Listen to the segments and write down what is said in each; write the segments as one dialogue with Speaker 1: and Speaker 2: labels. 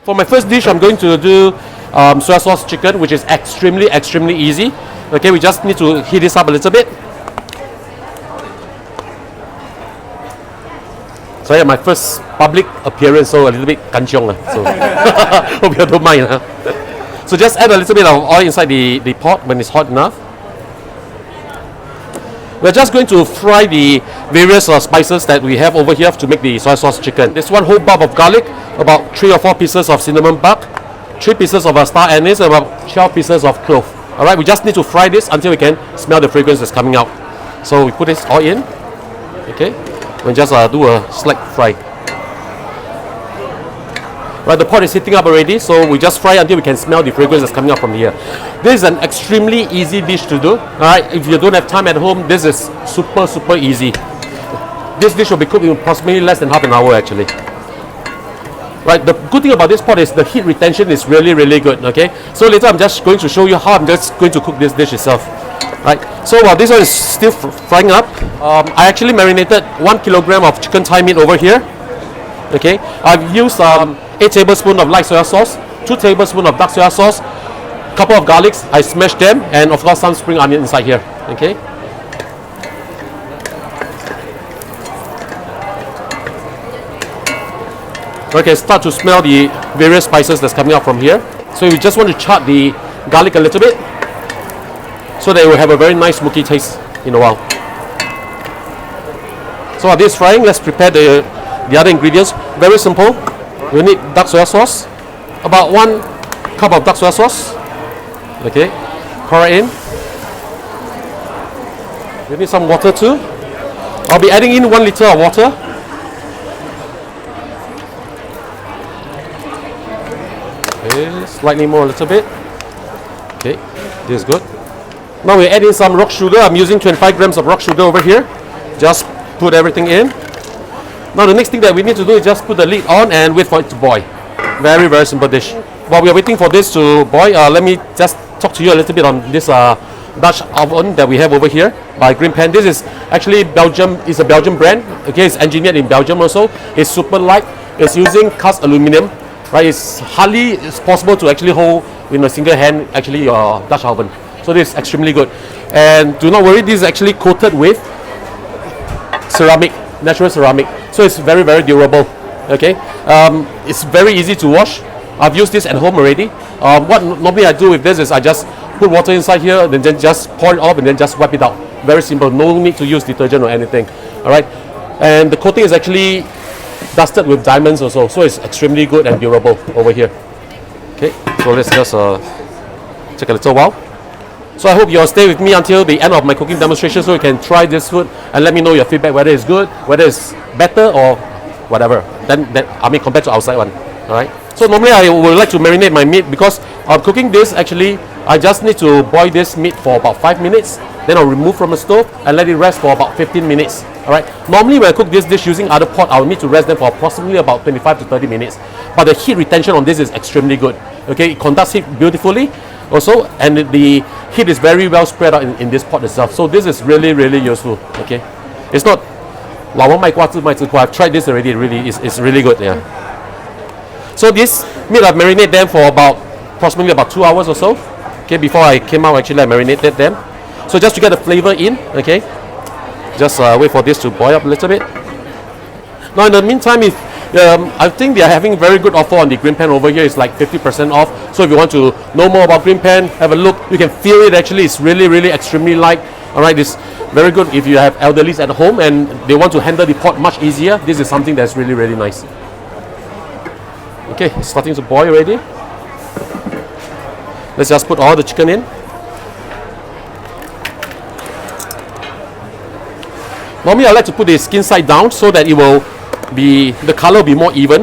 Speaker 1: For my first dish, I'm going to do soy sauce chicken, which is extremely easy. Okay, we just need to heat this up a little bit. So yeah, my first public appearance, so a little bit kanchiong. So hope you don't mind. So just add a little bit of oil inside the pot when it's hot enough. We're just going to fry the various spices that we have over here to make the soy sauce chicken. There's one whole bulb of garlic, about 3 or 4 pieces of cinnamon bark, 3 pieces of star anise, and about 12 pieces of clove. Alright, we just need to fry this until we can smell the fragrance that's coming out. So we put this all in. Okay, and just do a slight fry. Right, the pot is heating up already, so we just fry until we can smell the fragrance that's coming out from here. This is an extremely easy dish to do. Alright, if you don't have time at home, this is super easy. This dish will be cooked in approximately less than half an hour actually. Right, the good thing about this pot is the heat retention is really good. Okay, so later I'm just going to show you how I'm just going to cook this dish itself. Right, so while this one is still frying up, I actually marinated 1 kilogram of chicken thigh meat over here. Okay, I've used 8 tablespoons of light soya sauce, 2 tablespoons of dark soya sauce, couple of garlics, I smashed them, and of course some spring onion inside here. Okay. Okay, start to smell the various spices that's coming out from here. So you just want to chart the garlic a little bit, so that it will have a very nice smoky taste in a while. So while this is frying, let's prepare the other ingredients. Very simple. We need dark soya sauce, about 1 cup of dark soya sauce. Okay, pour it in. We need some water too. I'll be adding in 1 liter of water. Okay, slightly more, a little bit. Okay, this is good. Now we add in some rock sugar. I'm using 25 grams of rock sugar over here. Just put everything in. Now the next thing that we need to do is just put the lid on and wait for it to boil. Very simple dish. While we are waiting for this to boil, let me just talk to you a little bit on this Dutch oven that we have over here by Green Pan. This is actually Belgium. It's a Belgian brand. Okay, it's engineered in Belgium also. It's super light. It's using cast aluminum. Right, it's possible to actually hold in a single hand actually your Dutch oven. So this is extremely good. And do not worry, this is actually coated with ceramic, natural ceramic. So it's very durable. Okay, it's very easy to wash. I've used this at home already. What normally I do with this is I just put water inside here, and then just pour it off, and then just wipe it out. Very simple. No need to use detergent or anything. All right, and the coating is actually dusted with diamonds also, so it's extremely good and durable over here. Okay, so let's just take a little while. So I hope you'll stay with me until the end of my cooking demonstration, so you can try this food and let me know your feedback, whether it's good, whether it's better or whatever. Then I mean compared to outside one. All right. So normally I would like to marinate my meat, because I'm cooking this actually. I just need to boil this meat for about 5 minutes. Then I'll remove from the stove and let it rest for about 15 minutes. Alright. Normally when I cook this dish using other pot, I'll need to rest them for approximately about 25 to 30 minutes. But the heat retention on this is extremely good. Okay, it conducts heat beautifully also, and the heat is very well spread out in this pot itself. So this is really useful. Okay, it's not I've tried this already. It's really good. Yeah. So this meat I've marinated them for approximately about 2 hours or so. Okay, before I came out actually I marinated them. So just to get the flavor in. Okay, just wait for this to boil up a little bit. Now in the meantime, if I think they are having very good offer on the Green Pan over here. It's like 50% off. So if you want to know more about Green Pan, have a look. You can feel it actually. It's really extremely light. Alright, it's very good if you have elderlies at home and they want to handle the pot much easier. This is something that's really nice. Okay, it's starting to boil already. Let's just put all the chicken in. Normally I like to put the skin side down so that the color will be more even.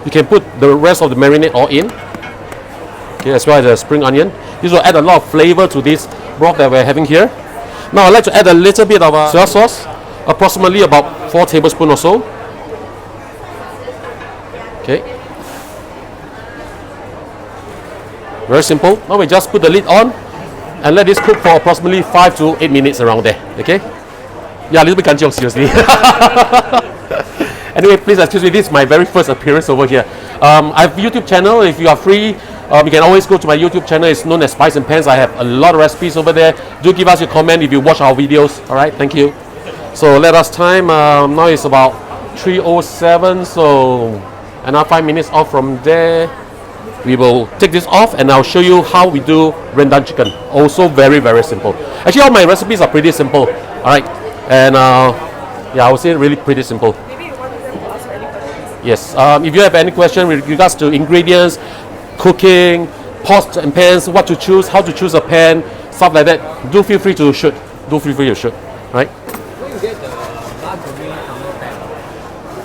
Speaker 1: You can put the rest of the marinade all in. Okay, as well as the spring onion. This will add a lot of flavor to this broth that we're having here. Now I'd like to add a little bit of soy sauce, approximately about 4 tablespoons or so. Okay. Very simple. Now we just put the lid on and let this cook for approximately 5 to 8 minutes around there. Okay. Yeah, a little bit kanchiong, seriously. Anyway, please excuse me, this is my very first appearance over here. I have a YouTube channel. If you are free, you can always go to my YouTube channel. It's known as Spice and Pans. I have a lot of recipes over there. Do give us your comment if you watch our videos. All right, thank you. So let us time. Now it's about 3:07. So another 5 minutes off from there. We will take this off and I'll show you how we do rendang chicken. Also very, very simple. Actually, all my recipes are pretty simple. All right, and yeah, I would say really pretty simple.
Speaker 2: Maybe one of them will ask any questions.
Speaker 1: Yes, if you have any question with regards to ingredients, cooking, pots and pans, what to choose, how to choose a pan, stuff like that, do feel free to shoot. Do feel free to shoot. Right?
Speaker 3: Where you get the large domain thermal pan?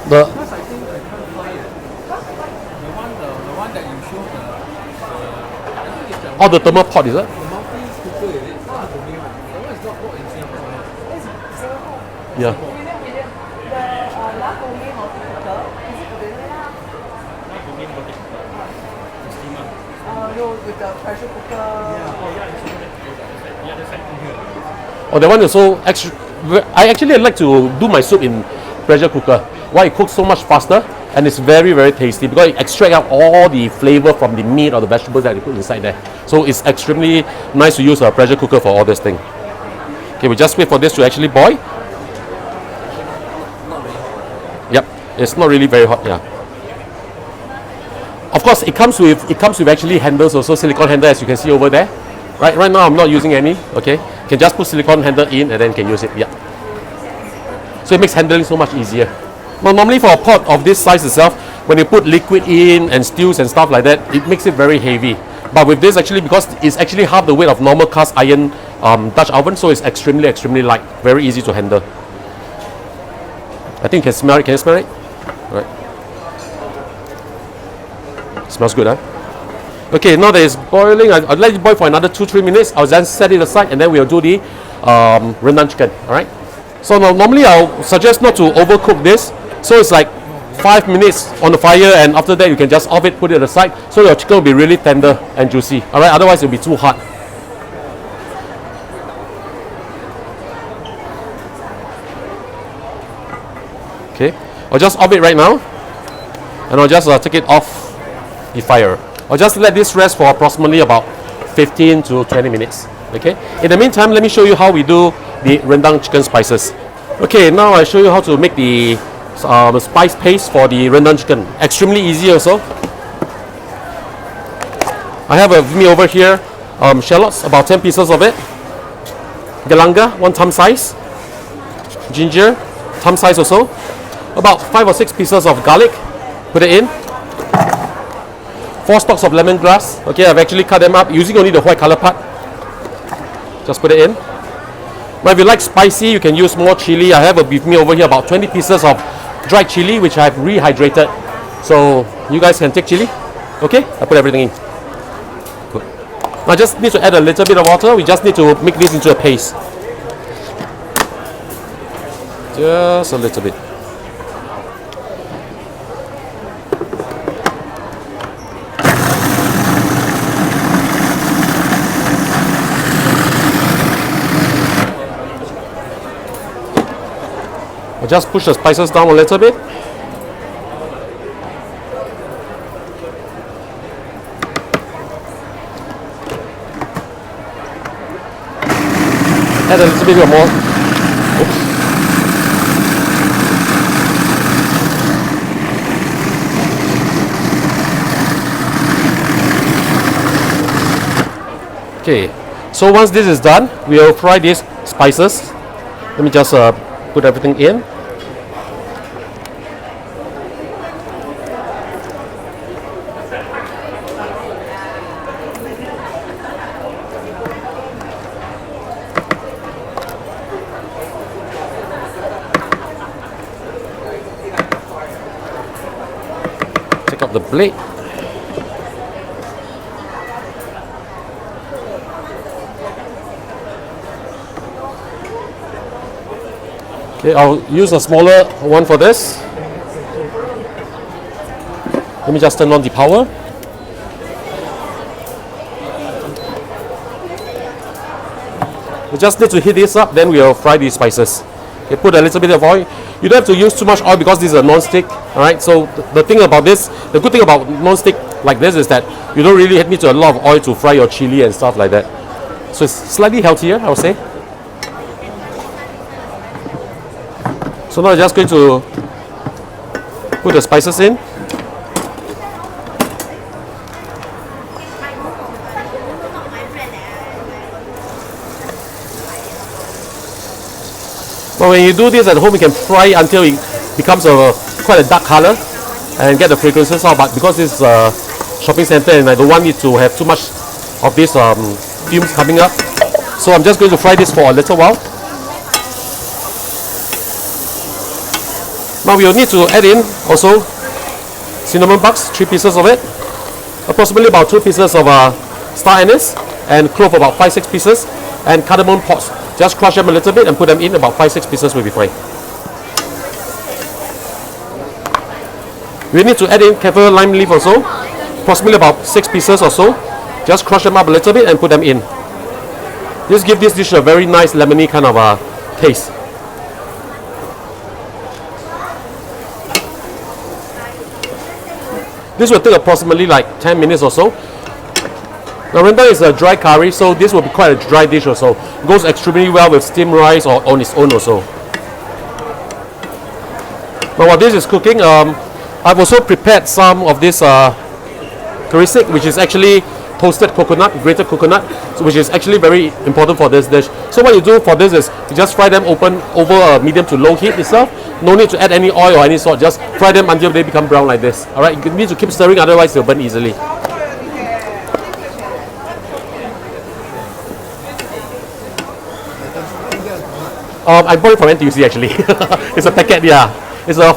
Speaker 1: The
Speaker 3: Because I think I can't find it. The one that you showed I think it's the,
Speaker 1: oh, the thermal pot, is it?
Speaker 3: the multi-cooker, is it? Large domain one. That one is not bought in Singapore.
Speaker 1: Yeah.
Speaker 2: No, with the pressure cooker.
Speaker 1: Oh, that one is so extra. I actually like to do my soup in pressure cooker. Why? It cooks so much faster and it's very, very tasty because it extracts out all the flavor from the meat or the vegetables that you put inside there. So it's extremely nice to use a pressure cooker for all this thing. Okay, we just wait for this to actually boil. Yep, it's not really very hot. Yeah. Of course, it comes with actually handles also, silicone handle as you can see over there. Right now I'm not using any. Okay, you can just put silicone handle in and then you can use it. Yeah. So it makes handling so much easier. Well, normally for a pot of this size itself, when you put liquid in and stews and stuff like that, it makes it very heavy. But with this actually, because it's actually half the weight of normal cast iron Dutch oven, so it's extremely light, very easy to handle. I think you can smell it. Can you smell it? All right. Smells good, huh? Okay, now that it's boiling, I'll let it boil for another 2-3 minutes. I'll then set it aside and then we'll do the rendang chicken. All right. So now, normally I'll suggest not to overcook this. So it's like 5 minutes on the fire, and after that you can just off it, put it aside. So your chicken will be really tender and juicy. All right. Otherwise it'll be too hard. Okay. I'll just off it right now, and I'll just take it off the fire. I'll just let this rest for approximately about 15 to 20 minutes. Okay. In the meantime, let me show you how we do the rendang chicken spices. Okay, now I show you how to make the spice paste for the rendang chicken. Extremely easy also. I have with me over here shallots, about 10 pieces of it. Galanga, 1 thumb size. Ginger, thumb size also. About 5 or 6 pieces of garlic. Put it in. 4 stalks of lemongrass. Okay, I've actually cut them up using only the white color part. Just put it in. Now if you like spicy, you can use more chili. I have with me over here about 20 pieces of dried chili which I've rehydrated. So you guys can take chili. Okay, I put everything in. Good. Now I just need to add a little bit of water. We just need to make this into a paste. Just a little bit. Just push the spices down a little bit. Add a little bit more. Oops. Okay, so once this is done, we'll fry these spices. Let me just put everything in. Take out the blade. Okay, I'll use a smaller one for this. Let me just turn on the power. We just need to heat this up, then we'll fry these spices. Okay, put a little bit of oil. You don't have to use too much oil because this is a non-stick. All right. So the thing about this, the good thing about non-stick like this is that you don't really need a lot of oil to fry your chili and stuff like that. So it's slightly healthier, I would say. So now I'm just going to put the spices in. But when you do this at home, you can fry until it becomes quite a dark color and get the fragrances out. But because this is a shopping center and I don't want it to have too much of these fumes coming up, so I'm just going to fry this for a little while. Now we will need to add in also cinnamon bugs, 3 pieces of it, approximately about 2 pieces of star anise, and clove about 5-6 pieces, and cardamom pods. Just crush them a little bit and put them in, about 5-6 pieces will be fine. We need to add in kaffir lime leaf also, approximately about 6 pieces or so. Just crush them up a little bit and put them in. Just give this dish a very nice lemony kind of taste. This will take approximately like 10 minutes or so. Now rendang is a dry curry, so this will be quite a dry dish also. It goes extremely well with steamed rice or on its own also. Now while this is cooking, I've also prepared some of this curry stick, which is actually toasted coconut, grated coconut, which is actually very important for this dish. So what you do for this is you just fry them open over a medium to low heat itself. No need to add any oil or any salt, just fry them until they become brown like this. Alright, you need to keep stirring, otherwise they'll burn easily. I bought it from NTUC actually. It's a packet, yeah. It's a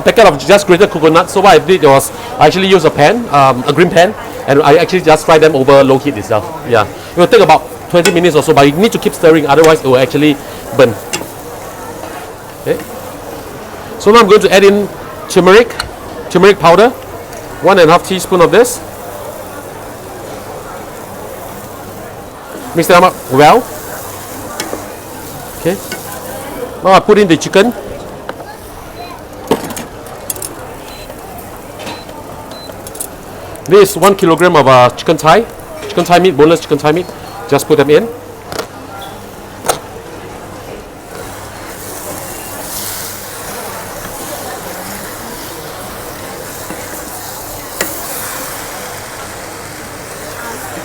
Speaker 1: packet of just grated coconut. So what I did was I actually used a pan, a green pan, and I actually just fry them over low heat itself. Yeah, it will take about 20 minutes or so, but you need to keep stirring, otherwise it will actually burn. Okay. So now I'm going to add in turmeric powder, 1.5 teaspoon of this. Mix them up well. Okay. Now I put in the chicken. This is 1 kilogram of chicken thigh meat, boneless chicken thigh meat. Just put them in.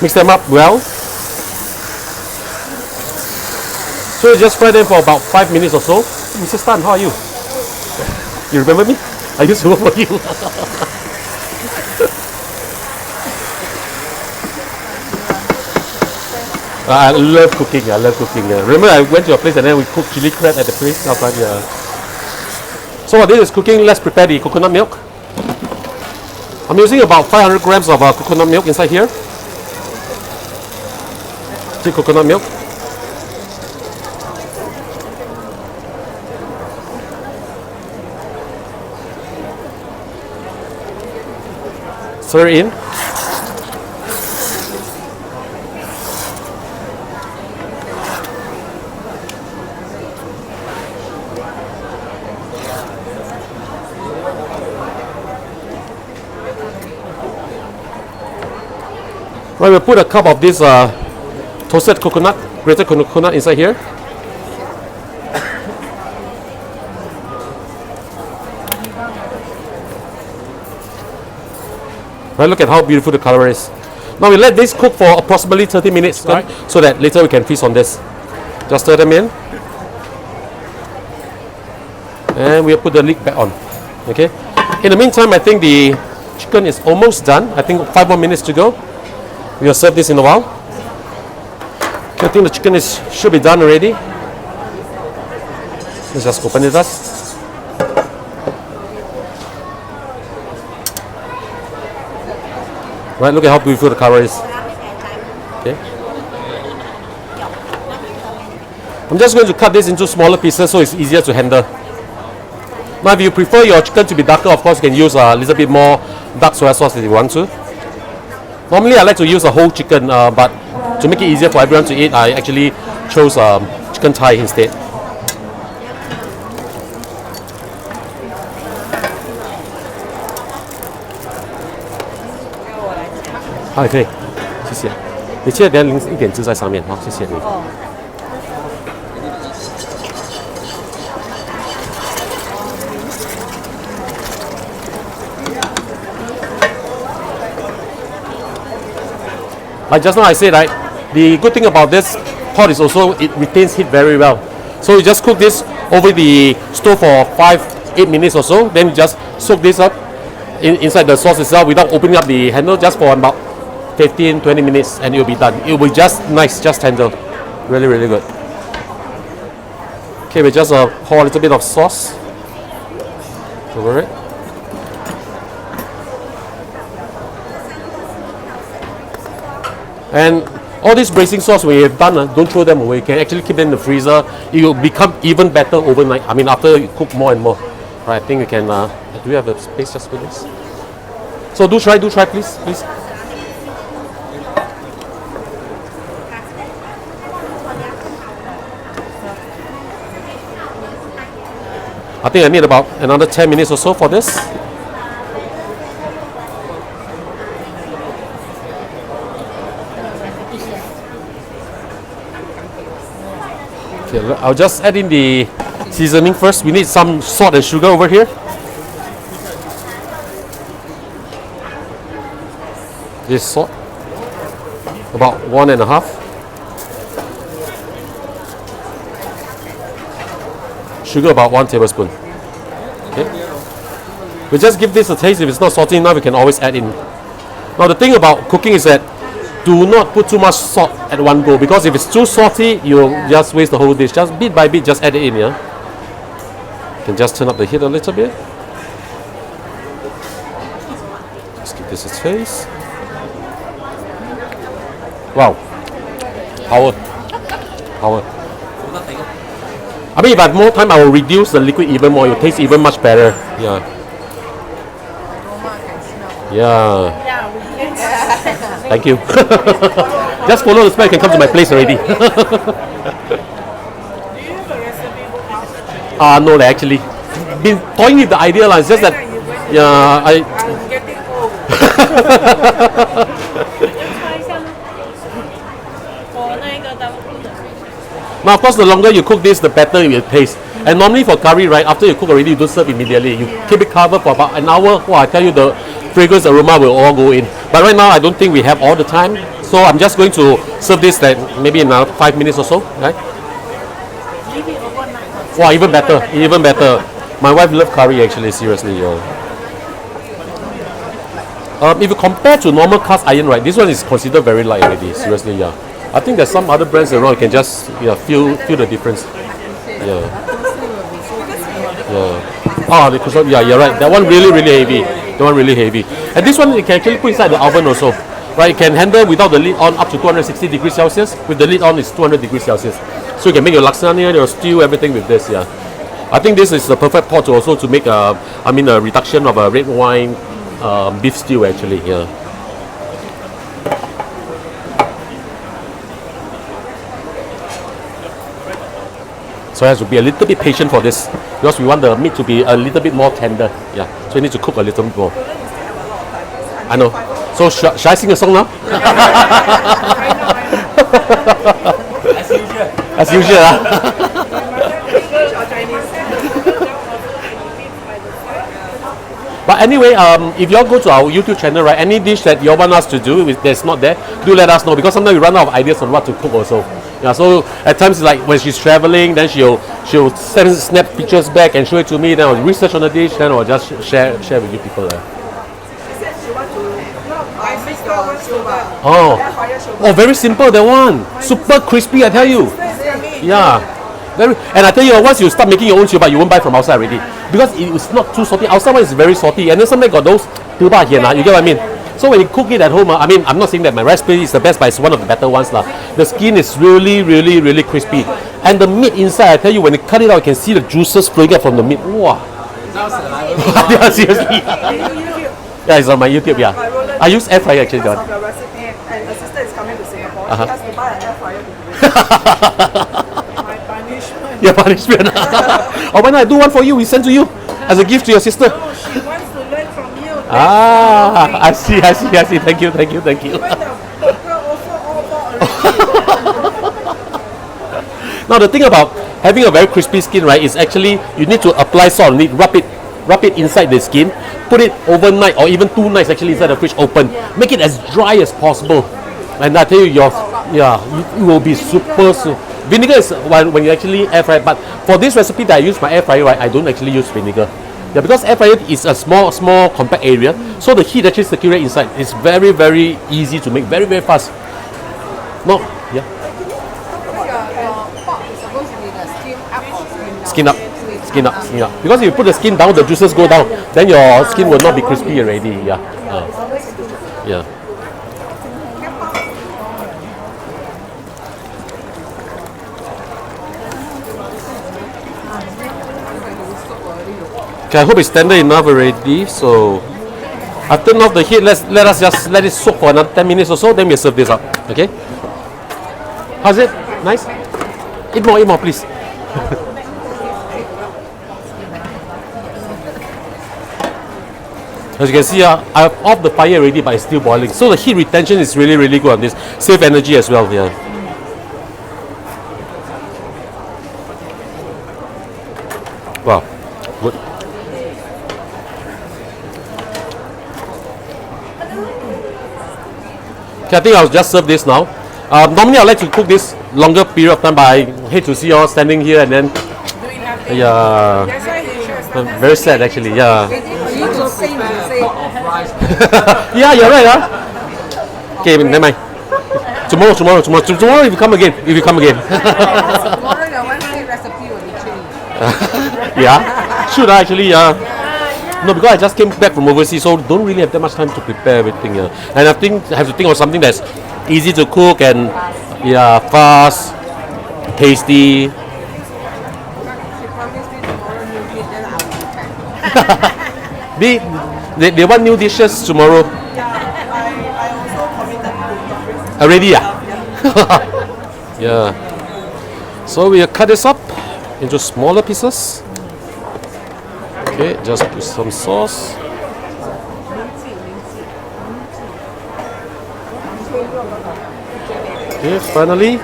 Speaker 1: Mix them up well. So you just fry them for about 5 minutes or so. Mrs. Tan, how are you? You remember me? I used to work for you. I love cooking. Remember I went to your place and then we cooked chili crab at the place last time. Yeah. So while this is cooking, let's prepare the coconut milk. I'm using about 500 grams of coconut milk inside here. The coconut milk. Stir in. Right, we'll put a cup of this toasted coconut, grated coconut inside here. Right, look at how beautiful the color is. Now we let this cook for approximately 30 minutes, right? So that later we can feast on this. Just stir them in. And we'll put the lid back on. Okay. In the meantime, I think the chicken is almost done. I think 5 more minutes to go. We'll serve this in a while. Okay, I think the chicken should be done already. Let's just open it up. Right, look at how beautiful the color is. Okay. I'm just going to cut this into smaller pieces so it's easier to handle. Now if you prefer your chicken to be darker, of course you can use a little bit more dark soy sauce if you want to. Normally I like to use a whole chicken, but to make it easier for everyone to eat, I actually chose chicken thigh instead. 好，可以，谢谢。你记得等下淋一点汁在上面，好，谢谢你。
Speaker 2: 哦。
Speaker 1: Like just now I said, right, the good thing about this pot is also it retains heat very well. So you just cook this over the stove for 5-8 minutes or so. Then you just soak this up inside the sauce itself without opening up the handle, just for about 15-20 minutes, and it will be done. It will be just nice, just tender. Really, really good. Okay, we just pour a little bit of sauce over it. And all these braising sauce we have done, don't throw them away. You can actually keep them in the freezer. It will become even better overnight. I mean, after you cook more and more. Right, I think we can. Do we have a space just for this? So do try, please. I think I need about another 10 minutes or so for this. Okay, I'll just add in the seasoning first. We need some salt and sugar over here. This salt, about 1.5. Sugar, about 1 tablespoon. Okay. We just give this a taste. If it's not salty enough, we can always add in. Now the thing about cooking is that do not put too much salt at one go, because if it's too salty, you'll just waste the whole dish. Just bit by bit, just add it in, yeah. You can just turn up the heat a little bit. Just give this a taste. Wow. Power. I mean, if I have more time, I will reduce the liquid even more. It will taste even much better. Yeah. Yeah. Thank you. Just follow the smell, you can come to my place already. No, actually. Been toying with the idea, it's just that, yeah,
Speaker 2: I'm getting old.
Speaker 1: Now, of course, the longer you cook this, the better it will taste. And normally for curry, right, after you cook already, you don't serve immediately. You keep it covered for about an hour. Well, I tell you, the fragrance, aroma will all go in. But right now, I don't think we have all the time. So I'm just going to serve this like maybe in another 5 minutes or so, right?
Speaker 2: Leave it overnight.
Speaker 1: Wow, even better, even better. My wife loves curry actually, seriously. If you compare to normal cast iron, right, this one is considered very light already, seriously, yeah. I think there's some other brands around, you can just feel the difference. Yeah. The croissant, yeah, you're right. That one really heavy. And this one you can actually put inside the oven also. Right, you can handle without the lid on up to 260 degrees Celsius. With the lid on, it's 200 degrees Celsius. So you can make your lasagna, your stew, everything with this, yeah. I think this is the perfect pot also to make a reduction of a red wine beef stew actually, yeah. So you have to be a little bit patient for this, because we want the meat to be a little bit more tender. Yeah, so you need to cook a little bit more. I know. So should I sing a song now? As usual. But anyway, if you all go to our YouTube channel, right, any dish that you want us to do that's not there, do let us know, because sometimes we run out of ideas on what to cook also. Yeah, so at times like when she's traveling, then she'll snap pictures back and show it to me. Then I'll research on the dish, then I'll just share with you people.
Speaker 2: She said she wants to mix your sugar.
Speaker 1: Oh, very simple that one. Super crispy, I tell you. Yeah. And I tell you, once you start making your own sugar, you won't buy from outside already, because it's not too salty. Outside one is very salty, and then sometimes got those you get what I mean? So when you cook it at home, I mean, I'm not saying that my recipe is the best, but it's one of the better ones. The skin is really crispy. And the meat inside, I tell you, when you cut it out, you can see the juices flowing out from the meat. Wow. Yeah, seriously. Yeah, it's on my YouTube, yeah. I use air fryer actually.
Speaker 2: Of the recipe, and the sister is coming to Singapore. She has to buy an air fryer to do it. My punishment.
Speaker 1: Your punishment. Or why not I do one for you, we send to you as a gift to your sister.
Speaker 2: No, she wants to learn from you.
Speaker 1: Ah, I see. Thank you.
Speaker 2: Even the burger also all bought already.
Speaker 1: Now the thing about having a very crispy skin, right, is actually you need to apply salt on it, rub it inside the skin, put it overnight or even 2 nights actually inside the fridge open. Make it as dry as possible. And I tell you, it will be super. Vinegar is when you actually air fry, but for this recipe that I use my air fryer, right, I don't actually use vinegar. Yeah, because air fryer is a small compact area, so the heat actually circulates inside. It's very easy to make, very fast. No, yeah.
Speaker 4: Your pork is supposed to be the skin up or
Speaker 1: Skin up. Because if you put the skin down, the juices go down, then your skin will not be crispy already. Yeah. Yeah. Okay, I hope it's tender enough already. So I turn off the heat. Let us just let it soak for another 10 minutes or so. Then we'll serve this up. Okay. How's it? Nice. Eat more, please. As you can see, I've off the fire already, but it's still boiling. So the heat retention is really good on this. Save energy as well. Yeah. Wow. Good. Okay, I think I'll just serve this now. Normally I like to cook this longer period of time, but I hate to see you all standing here and then. Yeah.
Speaker 2: That's why he shows
Speaker 1: I'm very sad actually. Yeah.
Speaker 2: you to sing to say.
Speaker 1: Yeah, you're right, huh? Okay, never mind. Tomorrow, if you come again.
Speaker 4: tomorrow your one day recipe will be changed.
Speaker 1: Yeah. Should I actually? No, because I just came back from overseas, so don't really have that much time to prepare everything. And I have to think of something that's easy to cook and fast, tasty.
Speaker 4: She promised me tomorrow new meat, then I will be back.
Speaker 1: They want new dishes tomorrow.
Speaker 2: I also committed to
Speaker 1: Already, yeah. So we'll cut this up into smaller pieces. Okay, just put some sauce. Okay, finally,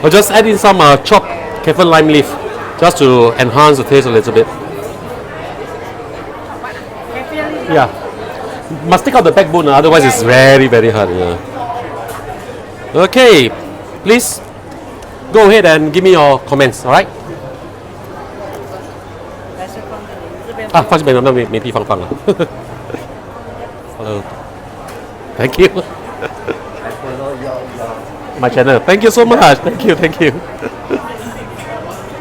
Speaker 1: I'll just add in some chopped kaffir lime leaf, just to enhance the taste a little bit. Yeah, must take out the backbone, otherwise it's very hard. Yeah. Okay, please go ahead and give me your comments. All right? 放这边没地方放了。Thank you. My channel. Thank you so much. Thank you.